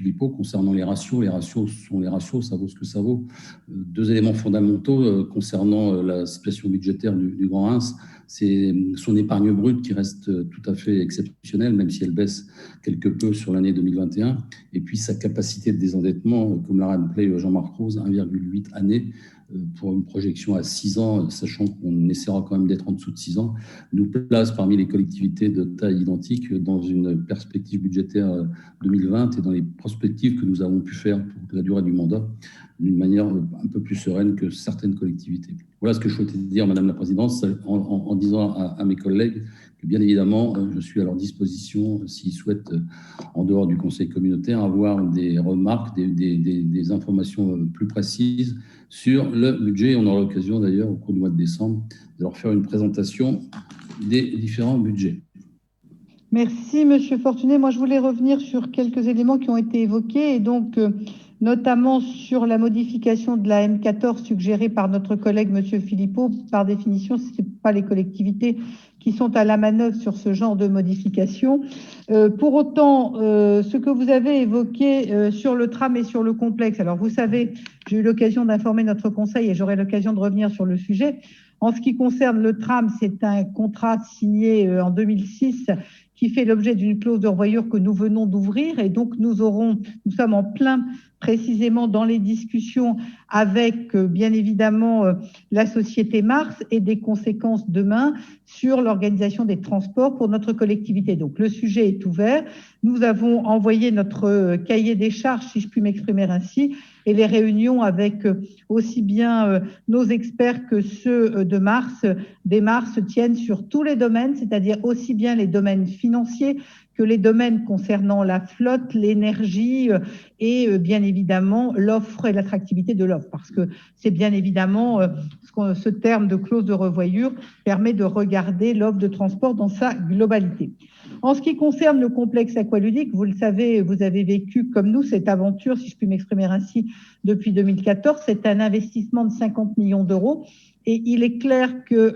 Philippot concernant les ratios. Les ratios sont les ratios, ça vaut ce que ça vaut. Deux éléments fondamentaux concernant la situation budgétaire du Grand Reims, c'est son épargne brute qui reste tout à fait exceptionnelle, même si elle baisse quelque peu sur l'année 2021, et puis sa capacité de désendettement, comme l'a rappelé Jean-Marc Rose, 1,8 années pour une projection à 6 ans, sachant qu'on essaiera quand même d'être en dessous de 6 ans, nous place parmi les collectivités de taille identique dans une perspective budgétaire 2020 et dans les perspectives que nous avons pu faire pour la durée du mandat d'une manière un peu plus sereine que certaines collectivités. Voilà ce que je souhaitais dire, Madame la Présidente, en disant à mes collègues que bien évidemment, je suis à leur disposition s'ils souhaitent, en dehors du Conseil communautaire, avoir des remarques, des informations plus précises sur le budget. On aura l'occasion d'ailleurs au cours du mois de décembre de leur faire une présentation des différents budgets. Merci, Monsieur Fortuné. Moi, je voulais revenir sur quelques éléments qui ont été évoqués et donc notamment sur la modification de la M14 suggérée par notre collègue Monsieur Philippot. Par définition, ce n'est pas les collectivités qui sont à la manœuvre sur ce genre de modification. Pour autant, ce que vous avez évoqué sur le tram et sur le complexe, alors vous savez, j'ai eu l'occasion d'informer notre conseil et j'aurai l'occasion de revenir sur le sujet. En ce qui concerne le tram, c'est un contrat signé en 2006 qui fait l'objet d'une clause de revoyure que nous venons d'ouvrir et donc nous sommes en plein précisément dans les discussions avec bien évidemment la société Mars et des conséquences demain sur l'organisation des transports pour notre collectivité. Donc le sujet est ouvert. Nous avons envoyé notre cahier des charges, si je puis m'exprimer ainsi, et les réunions avec aussi bien nos experts que ceux de Mars, des Mars se tiennent sur tous les domaines, c'est-à-dire aussi bien les domaines financiers que les domaines concernant la flotte, l'énergie et bien évidemment l'offre et l'attractivité de l'offre. Parce que c'est bien évidemment ce terme de clause de revoyure permet de regarder l'offre de transport dans sa globalité. En ce qui concerne le complexe aqualudique, vous le savez, vous avez vécu comme nous cette aventure, si je puis m'exprimer ainsi, depuis 2014. C'est un investissement de 50 millions d'euros. Et il est clair que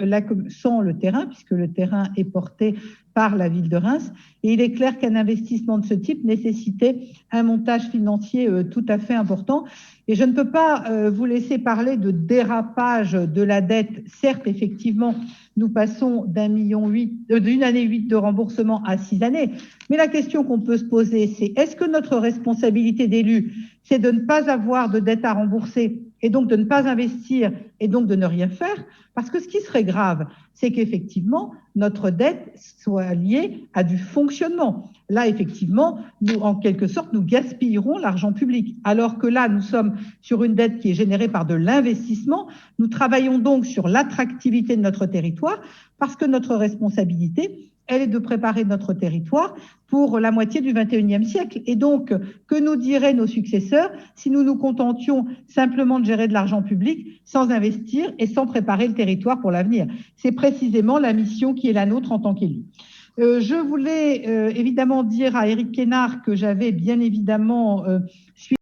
sans le terrain, puisque le terrain est porté par la ville de Reims, et il est clair qu'un investissement de ce type nécessitait un montage financier tout à fait important. Et je ne peux pas vous laisser parler de dérapage de la dette. Certes, effectivement, nous passons d'une année 8 de remboursement à 6 années. Mais la question qu'on peut se poser, c'est est-ce que notre responsabilité d'élu, c'est de ne pas avoir de dette à rembourser et donc de ne pas investir et donc de ne rien faire? Parce que ce qui serait grave, c'est qu'effectivement, notre dette soit liée à du fonctionnement. Là, effectivement, nous, en quelque sorte, nous gaspillerons l'argent public. Alors que là, nous sommes sur une dette qui est générée par de l'investissement. Nous travaillons donc sur l'attractivité de notre territoire parce que notre responsabilité, elle est de préparer notre territoire pour la moitié du 21e siècle. Et donc, que nous diraient nos successeurs si nous nous contentions simplement de gérer de l'argent public sans investir et sans préparer le territoire pour l'avenir? C'est précisément la mission qui est la nôtre en tant qu'élus. Je voulais évidemment dire à Éric Quesnard que j'avais bien évidemment suivi